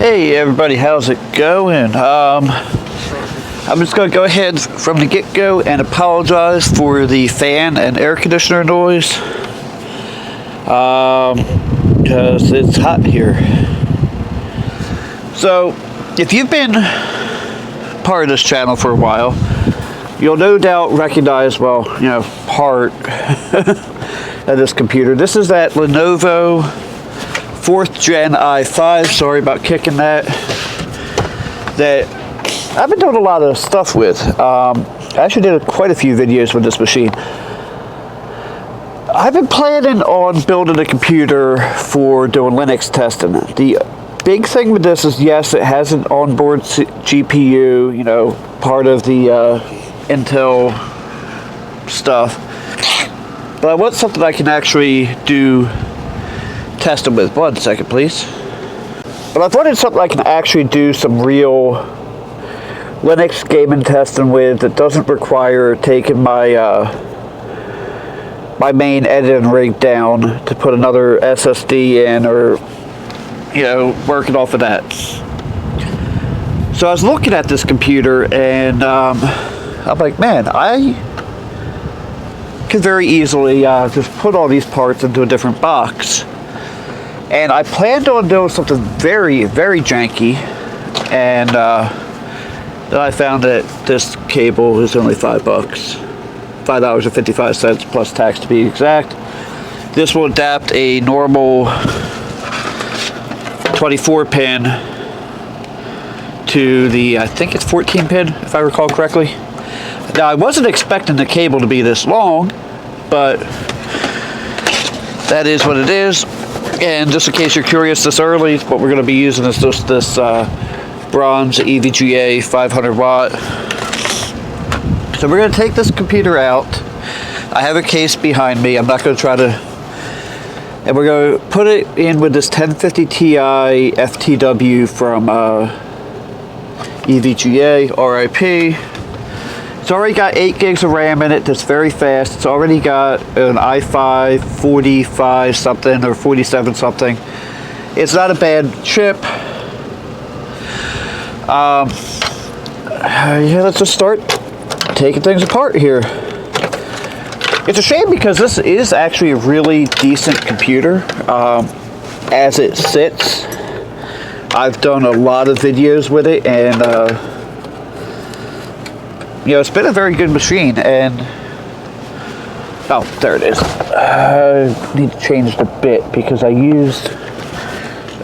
Hey everybody, how's it going? I'm just going to go ahead from the get-go and apologize for the fan and air conditioner noise, because it's hot here. So if you've been part of this channel for a while, you'll no doubt recognize, part of this computer. This is that Lenovo 4th Gen i5, sorry about kicking that I've been doing a lot of stuff with. I actually did quite a few videos with this machine. I've been planning on building a computer for doing Linux testing. The big thing with this is, yes, it has an onboard GPU, part of the Intel stuff, but I want something I can actually do testing with. 1 second, please. But I've wanted something I can actually do some real Linux gaming testing with that doesn't require taking my my main editing rig down to put another SSD in, or working off of that. So I was looking at this computer and I'm like, man, I could very easily just put all these parts into a different box. And I planned on doing something very, very janky, and then I found that this cable is only $5, $5.55 plus tax to be exact. This will adapt a normal 24 pin to the, I think it's 14 pin, if I recall correctly. Now I wasn't expecting the cable to be this long, but that is what it is. And just in case you're curious this early, what we're going to be using is just this bronze EVGA 500 watt. So we're going to take this computer out. I have a case behind me. I'm not going to try to... And we're going to put it in with this 1050 Ti FTW from EVGA, RIP. It's already got 8 gigs of RAM in it. That's very fast. It's already got an i5 45 something or 47 something. It's not a bad chip. Yeah, let's just start taking things apart here. It's a shame because this is actually a really decent computer as it sits. I've done a lot of videos with it, and it's been a very good machine. And oh, there it is. I need to change the bit because I used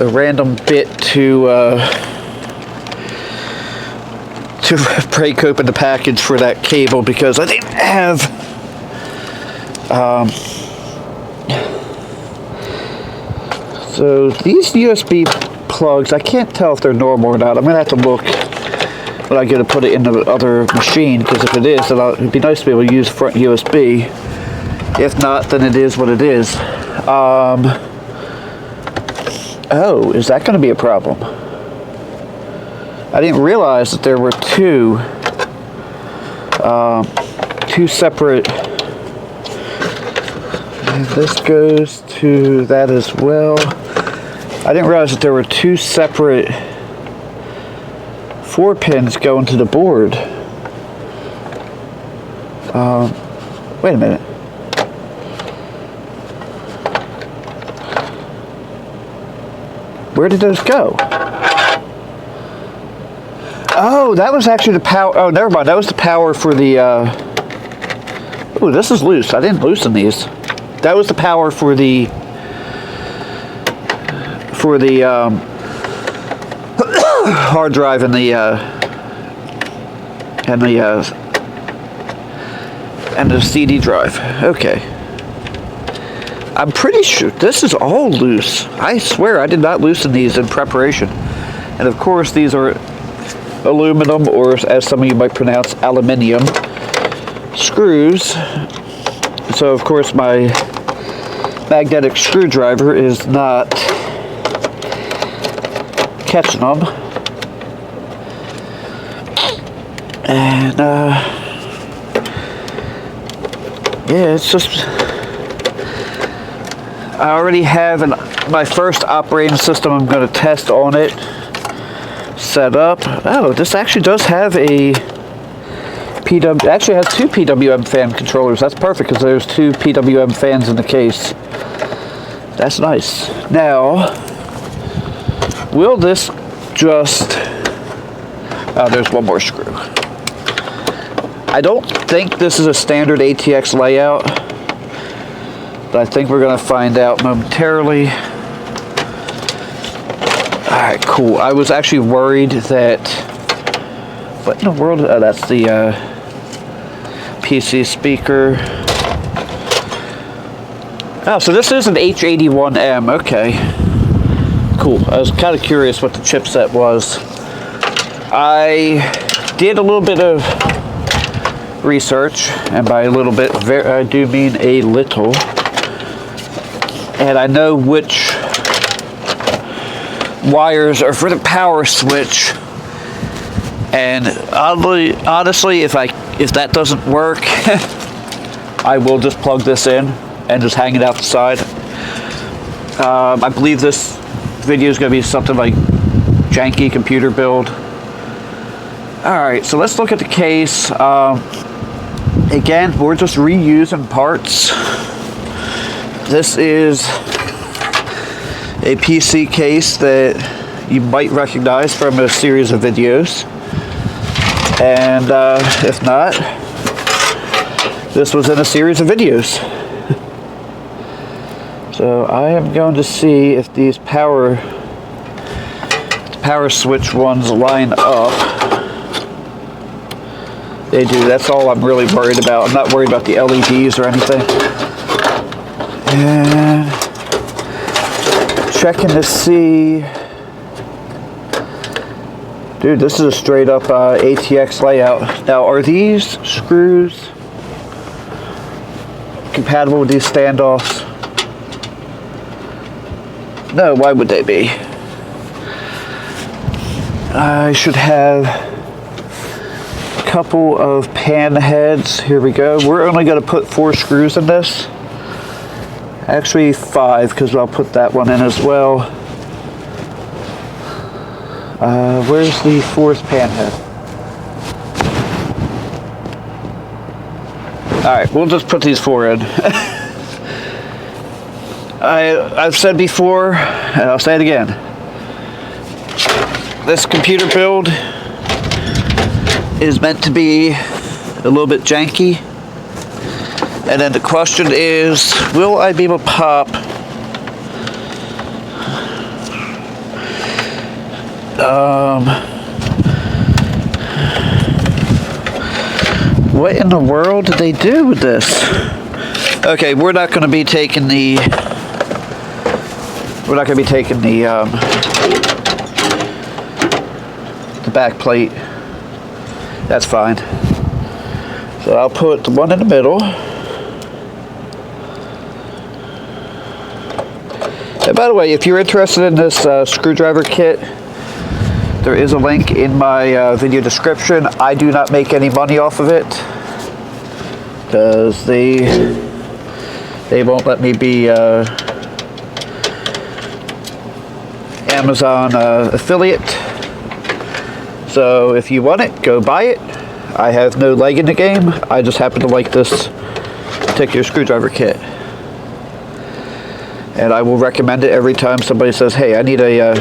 a random bit to break open the package for that cable because I didn't have so these USB plugs, I can't tell if they're normal or not. I'm gonna have to look when I get to put it in the other machine, because if it is, then it'd be nice to be able to use front USB. If not, then it is what it is. Oh, is that going to be a problem? I didn't realize that there were two separate. And this goes to that as well. I didn't realize that there were 2 separate 4 pins going to the board. Wait a minute. Where did those go? Oh, that was actually the power. Oh, never mind. That was the power for the. Oh, this is loose. I didn't loosen these. That was the power for the. Hard drive and the CD drive. Okay. I'm pretty sure this is all loose. I swear I did not loosen these in preparation. And of course these are aluminum, or as some of you might pronounce, aluminium screws. So of course my magnetic screwdriver is not catching them. And yeah, it's just, I already have my first operating system I'm going to test on it. set up. Oh, this actually does have a PW. Actually has two PWM fan controllers. That's perfect because there's two PWM fans in the case. That's nice. Now, will this just... Oh, there's one more screw. I don't think this is a standard ATX layout, but I think we're going to find out momentarily. Alright, cool. I was actually worried that... What in the world? Oh, that's the PC speaker. Oh, so this is an H81M. Okay. Cool. I was kind of curious what the chipset was. I did a little bit of research, and by a little bit, I do mean a little. And I know which wires are for the power switch. And honestly, if that doesn't work, I will just plug this in and just hang it out the side. I believe this video is going to be something like janky computer build. Alright, so let's look at the case. Again, we're just reusing parts. This is a PC case that you might recognize from a series of videos. And if not, this was in a series of videos. So I am going to see if these power switch ones line up. They do. That's all I'm really worried about. I'm not worried about the LEDs or anything. And checking to see. Dude, this is a straight up ATX layout. Now, are these screws compatible with these standoffs? No, why would they be? I should have a couple of pan heads. Here we go. We're only going to put 4 screws in this. Actually 5, because I'll put that one in as well. Where's the 4th pan head? Alright, we'll just put these 4 in. I've said before, and I'll say it again. This computer build is meant to be a little bit janky. And then the question is, will I be able to pop what in the world did they do with this? Okay, we're not going to be taking the back plate. That's fine. So I'll put the one in the middle. And by the way, if you're interested in this screwdriver kit, there is a link in my video description. I do not make any money off of it because they won't let me be Amazon affiliate. So if you want it, go buy it. I have no leg in the game. I just happen to like this particular screwdriver kit. And I will recommend it every time somebody says, hey, I need a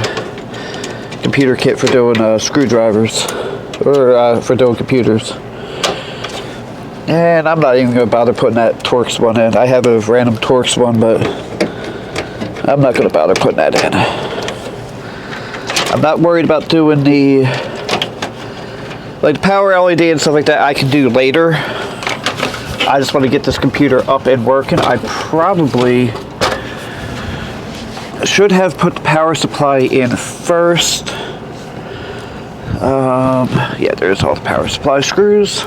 computer kit for doing screwdrivers or for doing computers. And I'm not even going to bother putting that Torx one in. I have a random Torx one, but I'm not going to bother putting that in. I'm not worried about doing the like power LED and stuff like that. I can do later. I just want to get this computer up and working. I probably should have put the power supply in first. Yeah, there's all the power supply screws.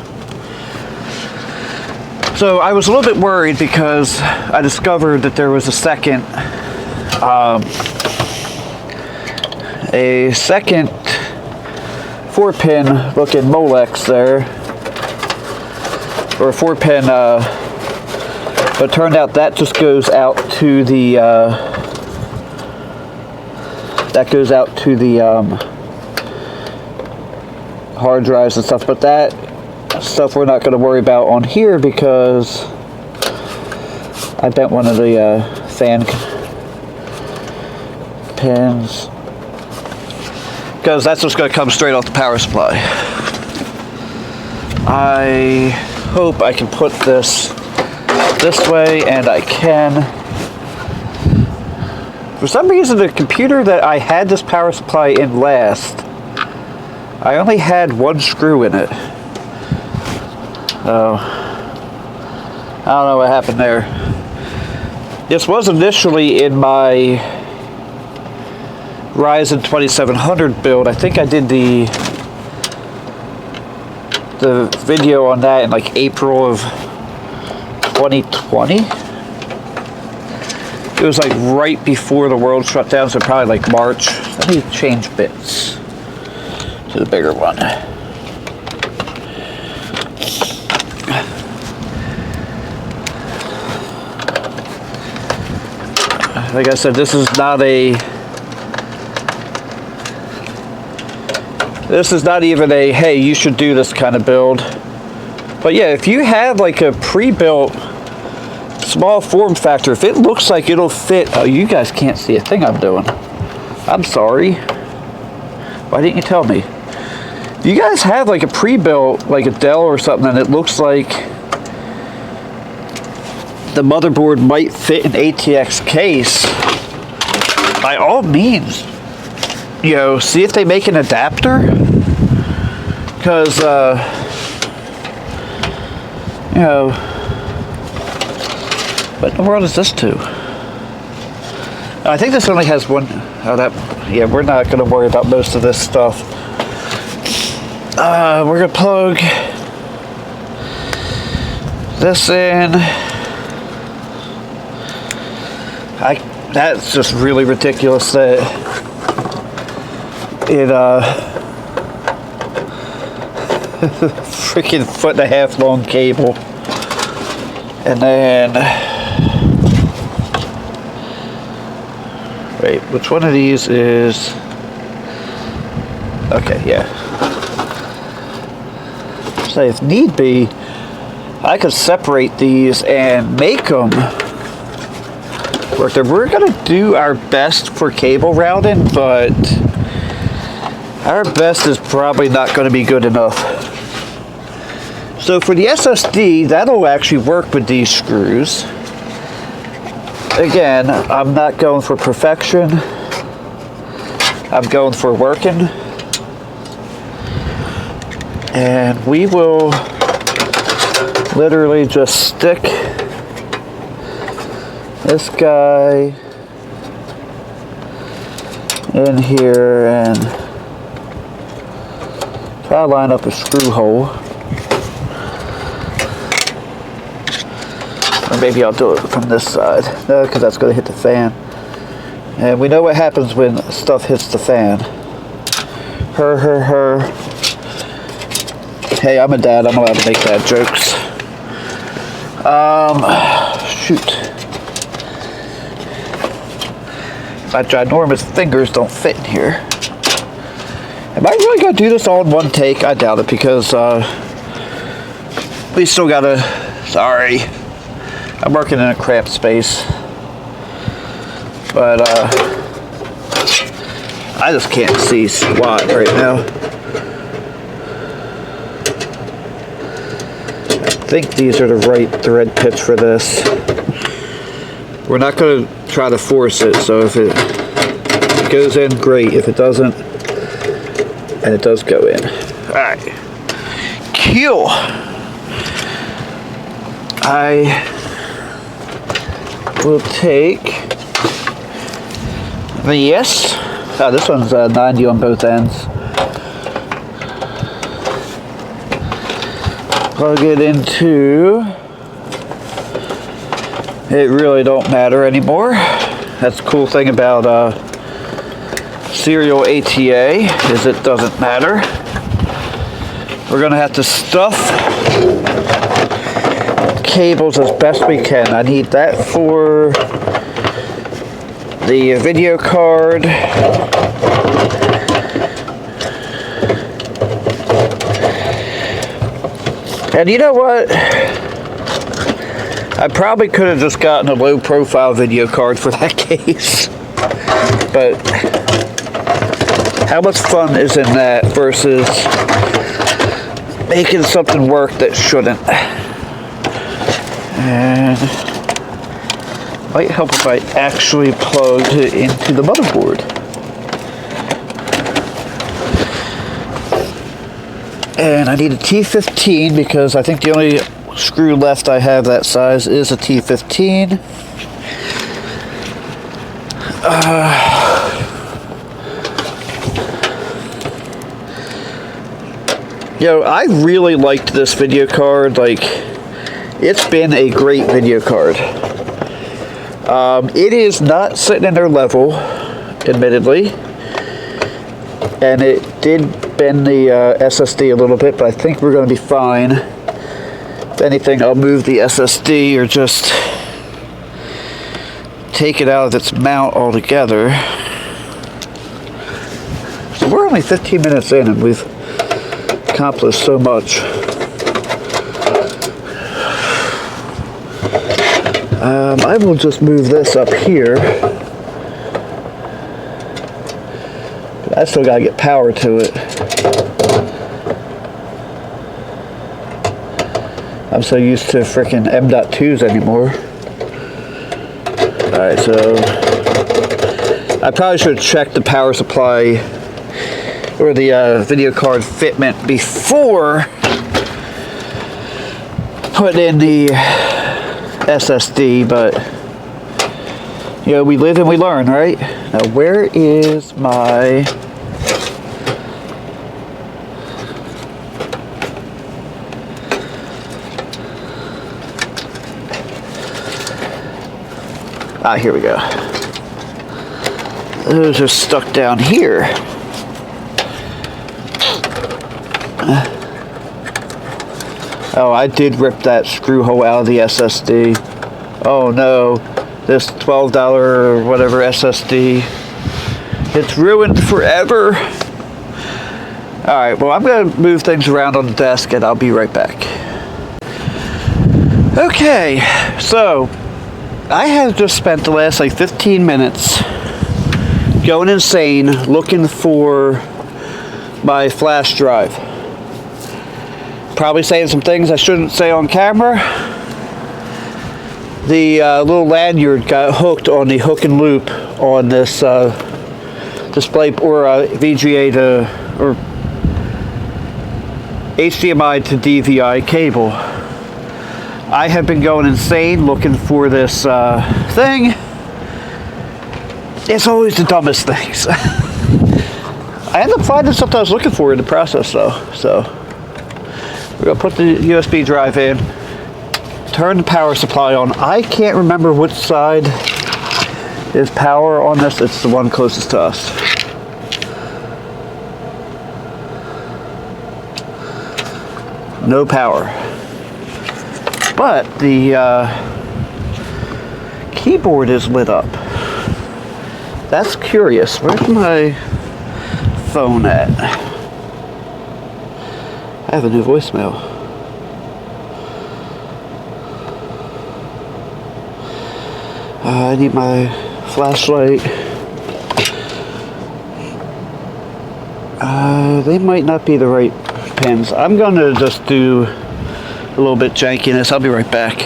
So I was a little bit worried because I discovered that there was a second 4-pin looking Molex there, or a 4-pin, but it turned out that just goes out to the hard drives and stuff, but that stuff we're not going to worry about on here because I bent one of the fan pins, because that's what's going to come straight off the power supply. I hope I can put this way, and I can. For some reason, the computer that I had this power supply in last, I only had one screw in it. Oh, I don't know what happened there. This was initially in my Ryzen 2700 build. I think I did the video on that in like April of 2020. It was like right before the world shut down, so probably like March. Let me change bits to the bigger one. Like I said, this is not even a, hey, you should do this kind of build. But yeah, if you have like a pre-built small form factor, if it looks like it'll fit, oh, you guys can't see a thing I'm doing. I'm sorry. Why didn't you tell me? If you guys have like a pre-built, like a Dell or something, and it looks like the motherboard might fit an ATX case, by all means, you know, see if they make an adapter, because you know, what in the world is this to? I think this only has one. Oh, that, yeah, we're not going to worry about most of this stuff. We're going to plug this in. That's just really ridiculous that it freaking 1.5 foot long cable, and then wait, which one of these is okay? Yeah, so if need be, I could separate these and make them work there. We're gonna do our best for cable routing, but our best is probably not going to be good enough. So for the SSD, that'll actually work with these screws. Again, I'm not going for perfection. I'm going for working. And we will literally just stick this guy in here and try to line up a screw hole. Or maybe I'll do it from this side. No, because that's going to hit the fan. And we know what happens when stuff hits the fan. Hey, I'm a dad. I'm allowed to make dad jokes. Shoot. My ginormous fingers don't fit in here. Am I really going to do this all in one take? I doubt it, because we still got to... Sorry. I'm working in a cramped space. But I just can't see squat right now. I think these are the right thread pitch for this. We're not going to try to force it, so if it goes in, great. If it doesn't, and it does go in. Alright. Cool. I will take this. Oh, this one's 90 on both ends. Plug it into... It really don't matter anymore. That's the cool thing about serial ATA, is it doesn't matter. We're gonna have to stuff cables as best we can. I need that for the video card. And you know what? I probably could have just gotten a low profile video card for that case. But how much fun is in that versus making something work that shouldn't? And it might help if I actually plug it into the motherboard. And I need a T15 because I think the only screw left I have that size is a T15. I really liked this video card. Like, it's been a great video card. It is not sitting in their level, admittedly. And it did bend the SSD a little bit, but I think we're going to be fine. If anything, I'll move the SSD or just take it out of its mount altogether. So we're only 15 minutes in and we've accomplished so much. I will just move this up here. I still gotta get power to it. I'm so used to frickin' M.2s anymore. Alright, so I probably should check the power supply or the video card fitment before putting in the SSD, but we live and we learn, right? Now, where is my... here we go. Those are stuck down here. Oh, I did rip that screw hole out of the SSD. Oh no, this $12 or whatever SSD. It's ruined forever. Alright, well, I'm going to move things around on the desk and I'll be right back. Okay, so I have just spent the last 15 minutes going insane looking for my flash drive. Probably saying some things I shouldn't say on camera. The little lanyard got hooked on the hook and loop on this display or VGA to or HDMI to DVI cable. I have been going insane looking for this thing. It's always the dumbest things. I end up finding something I was looking for in the process though. So we're gonna put the USB drive in, turn the power supply on. I can't remember which side is power on this. It's the one closest to us. No power. But the keyboard is lit up. That's curious. Where's my phone at? I have a new voicemail. I need my flashlight. They might not be the right pins. I'm gonna just do a little bit jankiness. I'll be right back.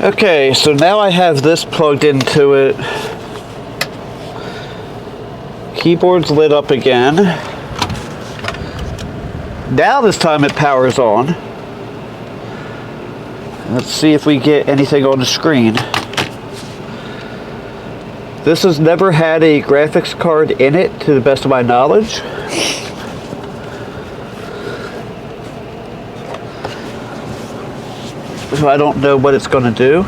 Okay, so now I have this plugged into it. Keyboard's lit up again. Now this time it powers on. Let's see if we get anything on the screen. This has never had a graphics card in it, to the best of my knowledge. So I don't know what it's going to do.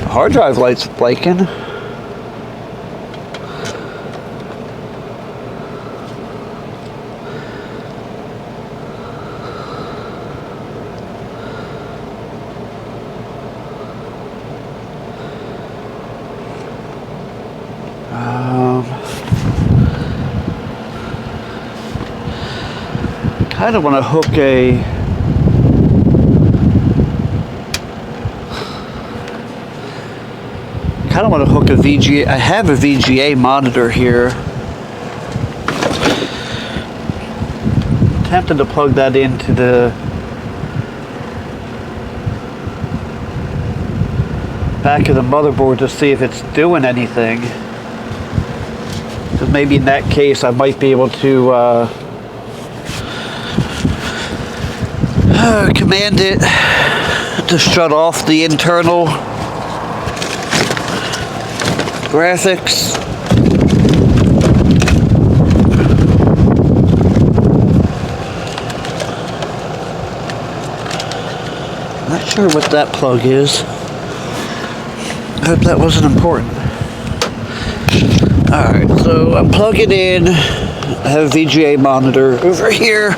The hard drive light's blinking. kind of want to hook a VGA. I have a VGA monitor here. Tempted to plug that into the back of the motherboard to see if it's doing anything. So maybe in that case I might be able to command it to shut off the internal graphics. Not sure what that plug is. I hope that wasn't important. Alright, so I'm plugging in. I have a VGA monitor over here.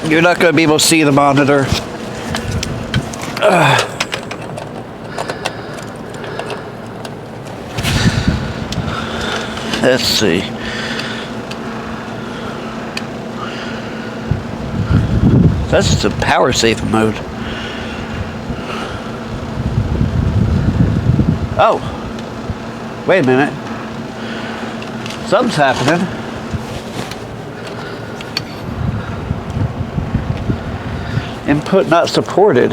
You're not going to be able to see the monitor. Let's see. That's just a power safe mode. Oh, wait a minute. Something's happening. Input not supported.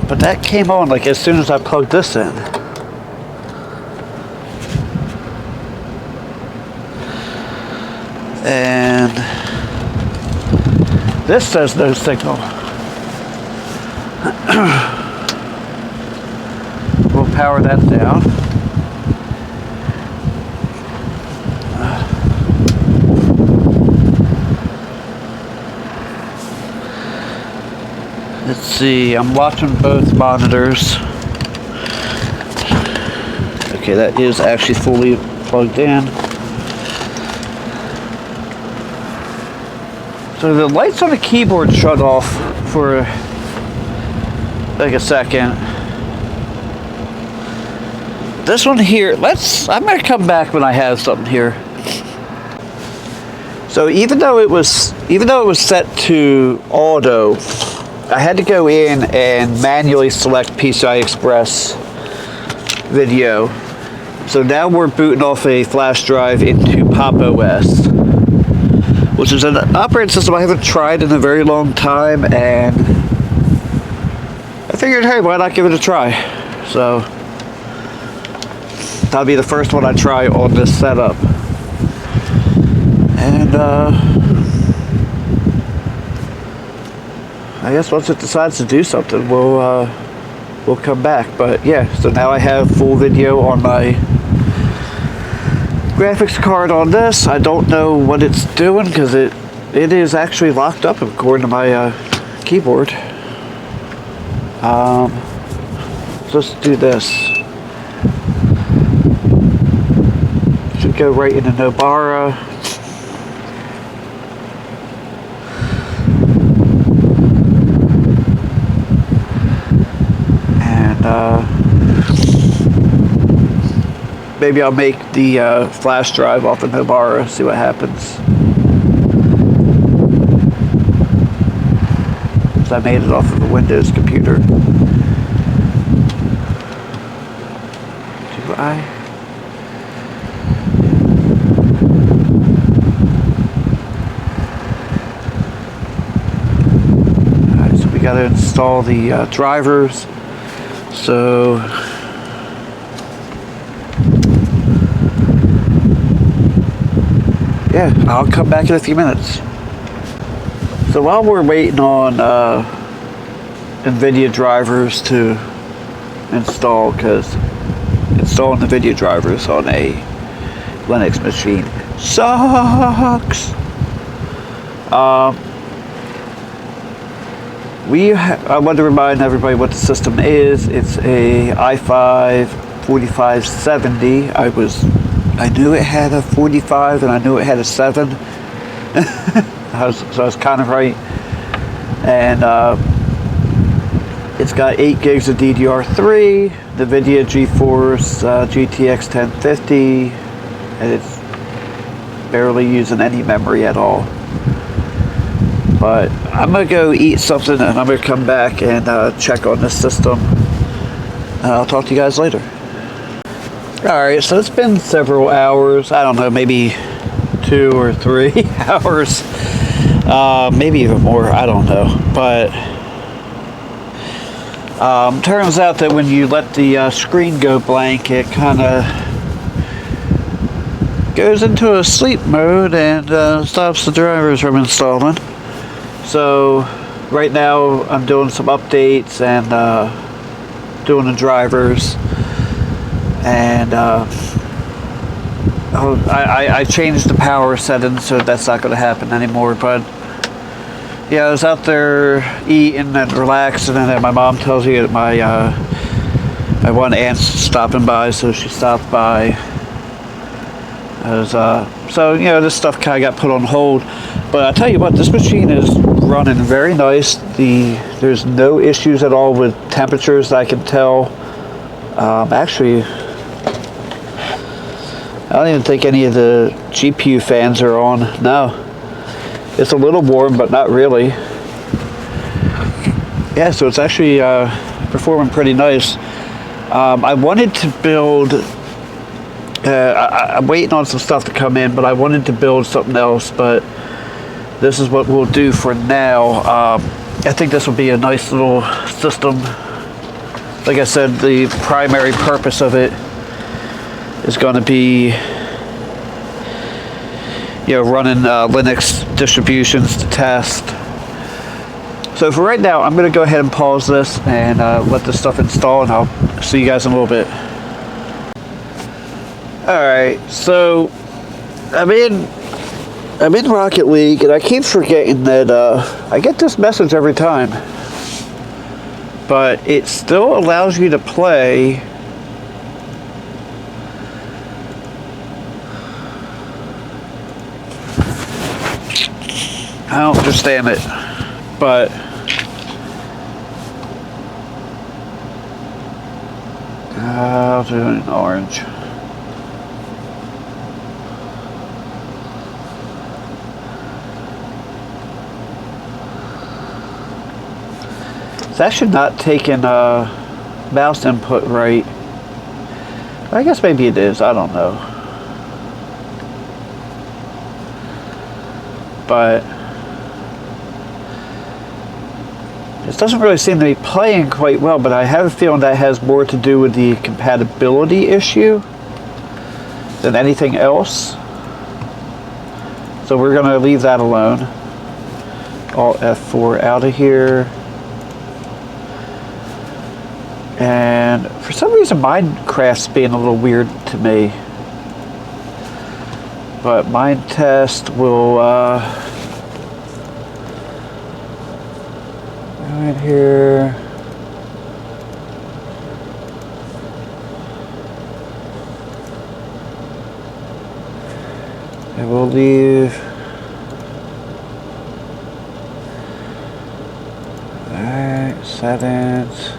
But that came on like as soon as I plugged this in. And this says no signal. We'll power that down. Let's see, I'm watching both monitors. Okay, that is actually fully plugged in. So the lights on the keyboard shut off for like a second. This one here, I'm gonna come back when I have something here. So even though it was set to auto, I had to go in and manually select PCI Express video. So now we're booting off a flash drive into Pop OS, which is an operating system I haven't tried in a very long time, and I figured, hey, why not give it a try? So that'll be the first one I try on this setup. And I guess once it decides to do something, we'll come back. But yeah, so now I have full video on my graphics card on this. I don't know what it's doing because it is actually locked up according to my keyboard. Let's do this. Should go right into Nobara. And maybe I'll make the flash drive off of Nobara, see what happens. So I made it off of a Windows computer. Do I? Alright, so we gotta install the drivers. So yeah, I'll come back in a few minutes. So while we're waiting on NVIDIA drivers to install, because installing the NVIDIA drivers on a Linux machine sucks. I want to remind everybody what the system is. It's a i5 4570. I knew it had a 45 and I knew it had a 7. So I was kind of right. And it's got 8 gigs of DDR3, NVIDIA GeForce GTX 1050, and it's barely using any memory at all. But I'm going to go eat something, and I'm going to come back and check on this system. I'll talk to you guys later. Alright, so it's been several hours. I don't know, maybe 2 or 3 hours. Maybe even more, I don't know. But turns out that when you let the screen go blank, it kind of goes into a sleep mode and stops the drivers from installing. So right now I'm doing some updates and doing the drivers, and I changed the power settings, so that's not going to happen anymore. But yeah, I was out there eating and relaxing, and then my mom tells me that my one aunt's stopping by, so she stopped by. So you know, this stuff kind of got put on hold. But I tell you what, this machine is running very nice. There's no issues at all with temperatures that I can tell. Actually, I don't even think any of the GPU fans are on. No. It's a little warm, but not really. Yeah, so it's actually performing pretty nice. I wanted to build... I'm waiting on some stuff to come in, but I wanted to build something else, but this is what we'll do for now. I think this will be a nice little system. Like I said, the primary purpose of it is going to be, you know, running Linux distributions to test. So for right now, I'm going to go ahead and pause this and let this stuff install, and I'll see you guys in a little bit. Alright, so I'm in Rocket League, and I keep forgetting that I get this message every time, but it still allows you to play. I don't understand it, but I'll do it in orange. It's actually not taking mouse input right. I guess maybe it is, I don't know. But it doesn't really seem to be playing quite well, but I have a feeling that has more to do with the compatibility issue than anything else. So we're going to leave that alone. Alt F4 out of here. And for some reason Minecraft's being a little weird to me. But Mind Test will go in here. And we'll leave. Alright, settings.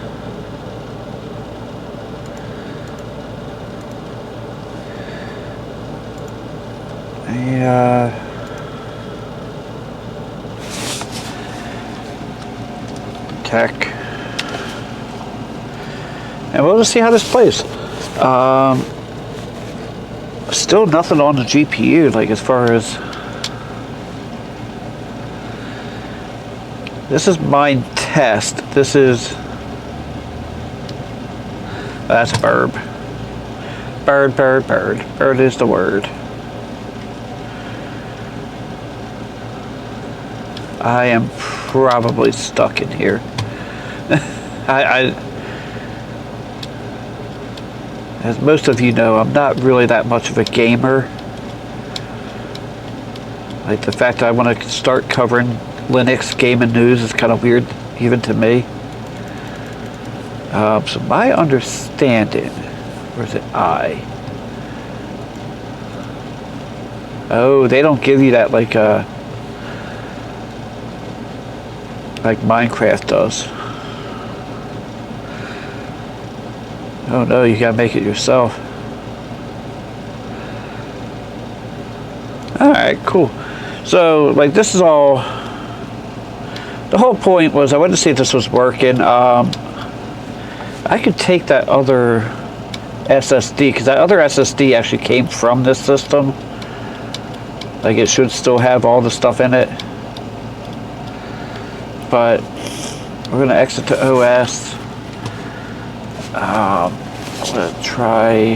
Tech, and we'll just see how this plays. Still nothing on the GPU, like as far as this is Mind Test. This is that's verb. Bird is the word. I am probably stuck in here. As most of you know, I'm not really that much of a gamer. Like, the fact that I want to start covering Linux gaming news is kind of weird, even to me. So my understanding, where's it? Oh, they don't give you that, like, like Minecraft does. Oh no, you gotta make it yourself. Alright, cool. So, like, this is all... The whole point was I wanted to see if this was working. I could take that other SSD, because that other SSD actually came from this system. Like, it should still have all the stuff in it. But we're going to exit to OS. I'm going to try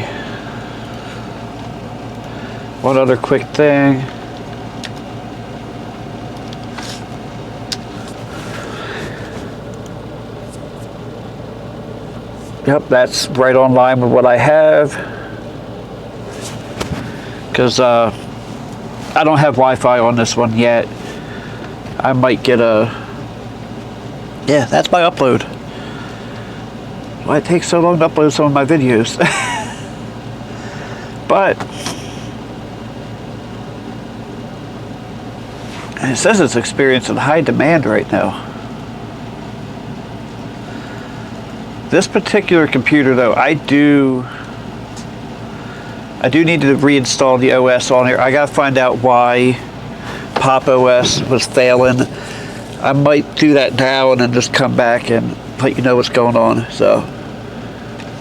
one other quick thing. Yep, that's right on line with what I have. Because I don't have Wi-Fi on this one yet. I might get a... Yeah, that's my upload. Why it takes so long to upload some of my videos. But it says it's experiencing high demand right now. This particular computer, though, I do need to reinstall the OS on here. I gotta find out why Pop OS was failing. I might do that now and then just come back and let you know what's going on. So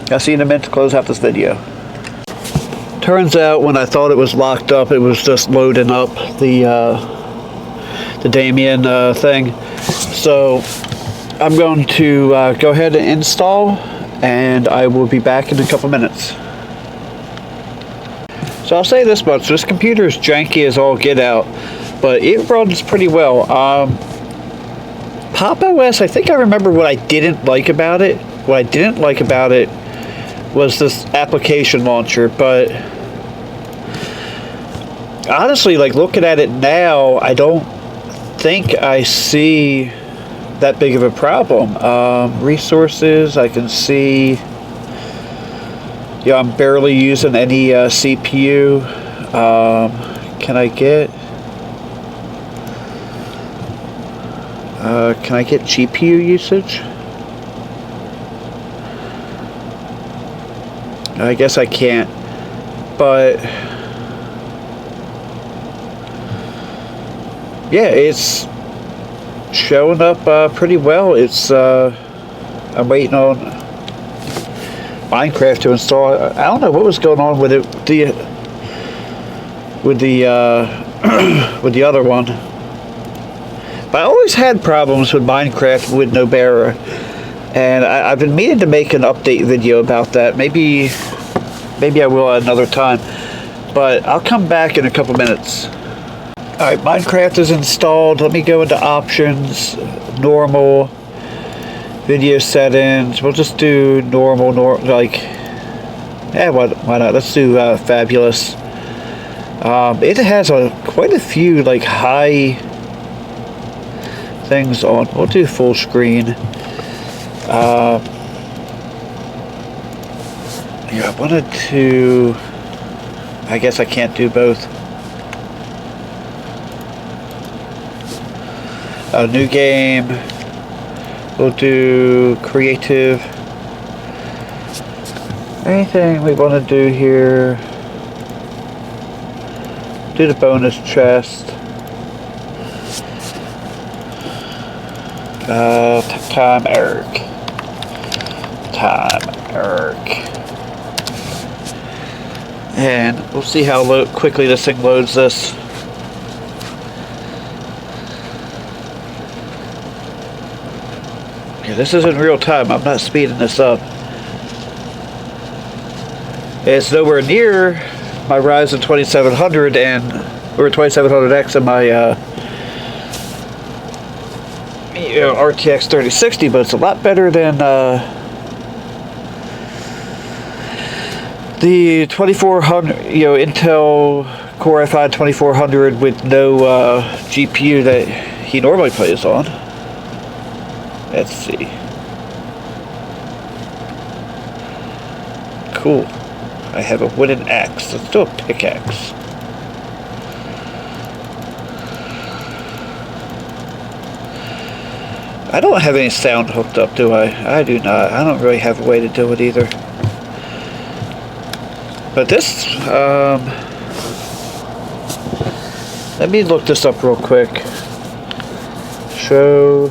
I'll see you in a minute to close out this video. Turns out when I thought it was locked up, it was just loading up the Damien thing. So I'm going to go ahead and install, and I will be back in a couple minutes. So I'll say this much: this computer is janky as all get out, but it runs pretty well. Pop OS, I think I remember what I didn't like about it. What I didn't like about it was this application launcher, but honestly, like, looking at it now, I don't think I see that big of a problem. Resources, I can see, yeah, I'm barely using any CPU. Can I get GPU usage? I guess I can't, but yeah, it's showing up pretty well. It's I'm waiting on Minecraft to install. I don't know what was going on with it, with the other one, but I always had problems with Minecraft with Nobera, and I've been meaning to make an update video about that. Maybe I will at another time, but I'll come back in a couple minutes. Alright, Minecraft is installed. Let me go into options, normal, video settings. We'll just do normal, like, yeah, why not? Let's do fabulous. It has quite a few, like, high things on. We'll do full screen. Yeah, I wanted to... I guess I can't do both. A new game. We'll do creative. Anything we want to do here. Do the bonus chest. Time Eric. And we'll see how quickly this thing loads this. Yeah, this isn't real time. I'm not speeding this up. It's nowhere near my Ryzen 2700 or 2700X and my RTX 3060, but it's a lot better than the 2400, Intel Core i5 2400 with no GPU that he normally plays on. Let's see. Cool. I have a wooden axe. Let's do a pickaxe. I don't have any sound hooked up, do I? I do not. I don't really have a way to do it either. But this, let me look this up real quick. Show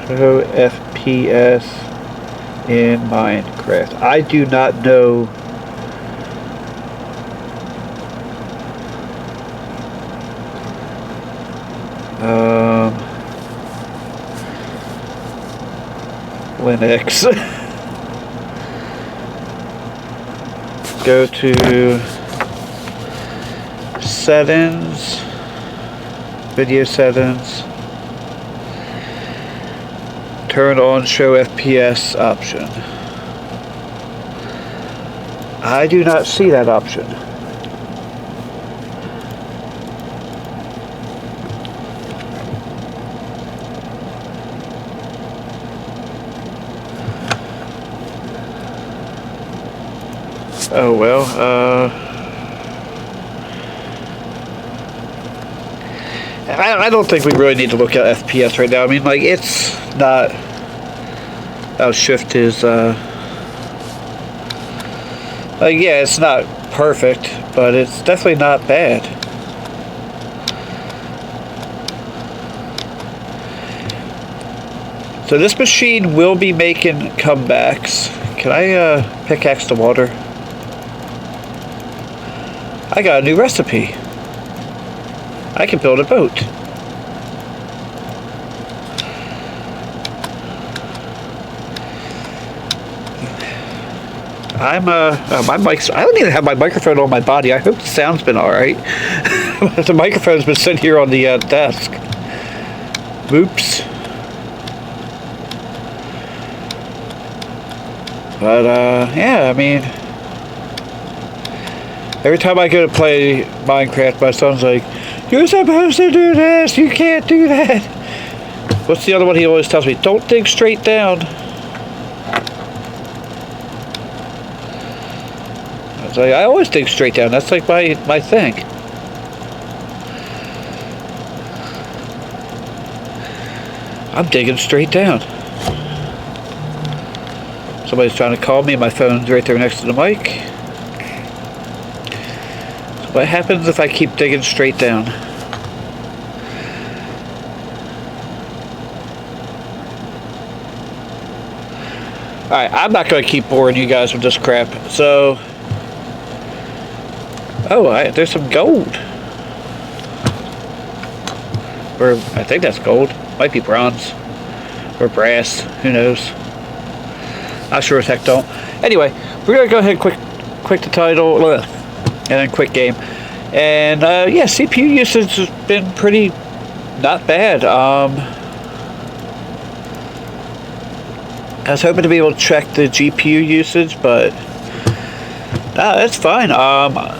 FPS in Minecraft. I do not know. Linux. Go to settings, video settings, turn on show FPS option. I do not see that option. Oh well, I don't think we really need to look at FPS right now. I mean, like, it's not, shift is, like, yeah, it's not perfect, but it's definitely not bad. So this machine will be making comebacks. Can I, pickaxe the water? I got a new recipe. I can build a boat. My mic's, I don't even have my microphone on my body. I hope the sound's been alright. The microphone's been sitting here on the desk. Oops. But, yeah, I mean, every time I go to play Minecraft, my son's like, "You're supposed to do this, you can't do that." What's the other one he always tells me? Don't dig straight down. I was like, I always dig straight down. That's like my thing. I'm digging straight down. Somebody's trying to call me. My phone's right there next to the mic. What happens if I keep digging straight down? Alright, I'm not going to keep boring you guys with this crap. So, oh, there's some gold. Or, I think that's gold. Might be bronze. Or brass. Who knows? Not sure as heck don't. Anyway, we're going to go ahead and quick the title. And then quick game. And yeah, CPU usage has been pretty not bad. I was hoping to be able to check the GPU usage, but that's fine.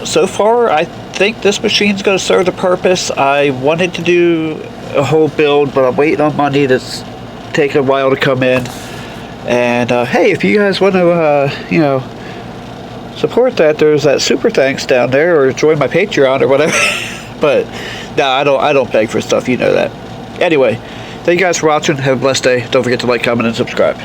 So far, I think this machine's going to serve the purpose. I wanted to do a whole build, but I'm waiting on money that's taking a while to come in. And hey, if you guys want to, you know, support that, there's that super thanks down there, or join my Patreon or whatever. But no, I don't beg for stuff, you know that. Anyway, thank you guys for watching. Have a blessed day. Don't forget to like, comment, and subscribe.